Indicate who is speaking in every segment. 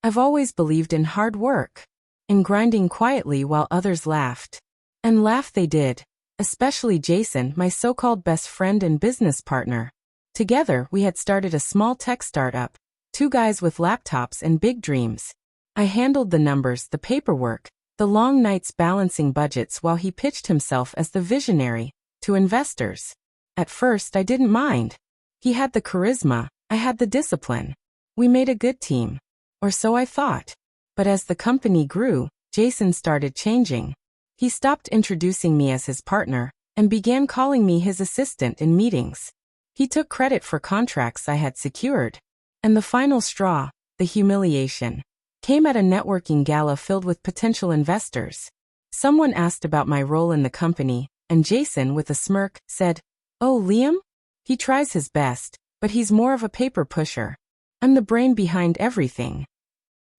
Speaker 1: I've always believed in hard work, in grinding quietly while others laughed. And laugh they did, especially Jason, my so-called best friend and business partner. Together, we had started a small tech startup, two guys with laptops and big dreams. I handled the numbers, the paperwork, the long nights balancing budgets while he pitched himself as the visionary to investors. At first, I didn't mind. He had the charisma, I had the discipline. We made a good team. Or so I thought. But as the company grew, Jason started changing. He stopped introducing me as his partner and began calling me his assistant in meetings. He took credit for contracts I had secured. And the final straw, the humiliation, came at a networking gala filled with potential investors. Someone asked about my role in the company, and Jason, with a smirk, said, "Oh, Liam? He tries his best, but he's more of a paper pusher. I'm the brain behind everything."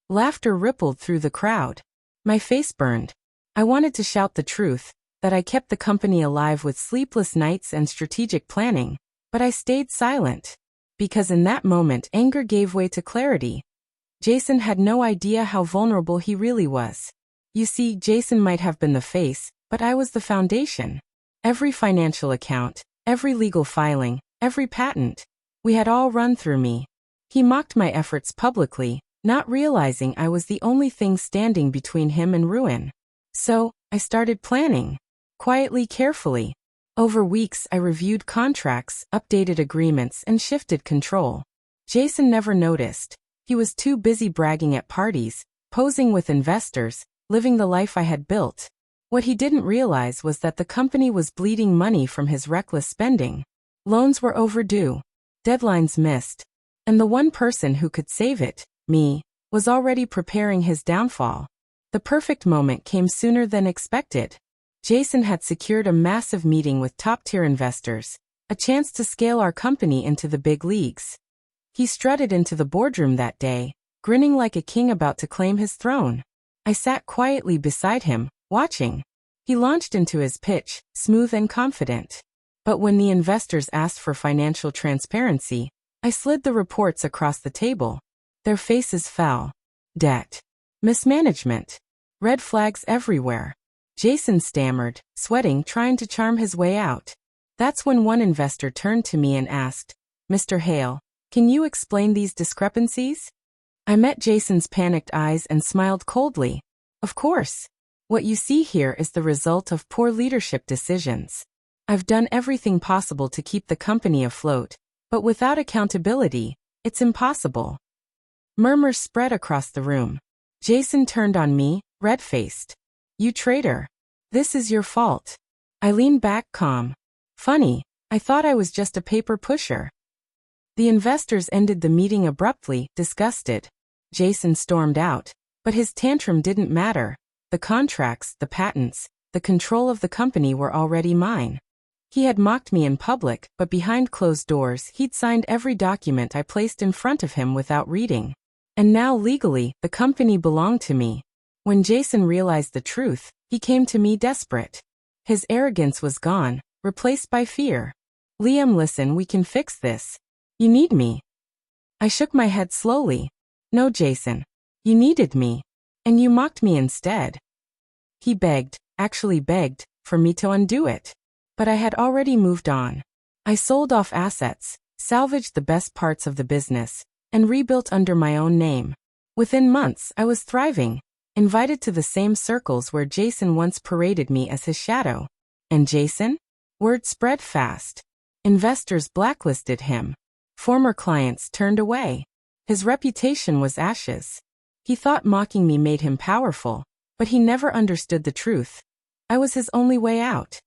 Speaker 1: Laughter rippled through the crowd. My face burned. I wanted to shout the truth, that I kept the company alive with sleepless nights and strategic planning, but I stayed silent. Because in that moment anger gave way to clarity. Jason had no idea how vulnerable he really was. You see, Jason might have been the face, but I was the foundation. Every financial account, every legal filing, every patent, we had all run through me. He mocked my efforts publicly, not realizing I was the only thing standing between him and ruin. So, I started planning. Quietly, carefully. Over weeks I reviewed contracts, updated agreements, and shifted control. Jason never noticed. He was too busy bragging at parties, posing with investors, living the life I had built. What he didn't realize was that the company was bleeding money from his reckless spending. Loans were overdue. Deadlines missed. And the one person who could save it, me, was already preparing his downfall. The perfect moment came sooner than expected. Jason had secured a massive meeting with top-tier investors, a chance to scale our company into the big leagues. He strutted into the boardroom that day, grinning like a king about to claim his throne. I sat quietly beside him, watching. He launched into his pitch, smooth and confident. But when the investors asked for financial transparency, I slid the reports across the table. Their faces fell. Debt. Mismanagement. Red flags everywhere. Jason stammered, sweating, trying to charm his way out. That's when one investor turned to me and asked, "Mr. Hale, can you explain these discrepancies?" I met Jason's panicked eyes and smiled coldly. Of course. What you see here is the result of poor leadership decisions. I've done everything possible to keep the company afloat, but without accountability, it's impossible. Murmurs spread across the room. Jason turned on me, red-faced. "You traitor. This is your fault." I leaned back, calm. Funny, I thought I was just a paper pusher. The investors ended the meeting abruptly, disgusted. Jason stormed out, but his tantrum didn't matter. The contracts, the patents, the control of the company were already mine. He had mocked me in public, but behind closed doors he'd signed every document I placed in front of him without reading. And now legally, the company belonged to me. When Jason realized the truth, he came to me desperate. His arrogance was gone, replaced by fear. "Liam, listen, we can fix this. You need me." I shook my head slowly. "No, Jason. You needed me. And you mocked me instead." He begged, actually begged, for me to undo it. But I had already moved on. I sold off assets, salvaged the best parts of the business, and rebuilt under my own name. Within months, I was thriving, invited to the same circles where Jason once paraded me as his shadow. And Jason? Word spread fast. Investors blacklisted him. Former clients turned away. His reputation was ashes. He thought mocking me made him powerful, but he never understood the truth. I was his only way out.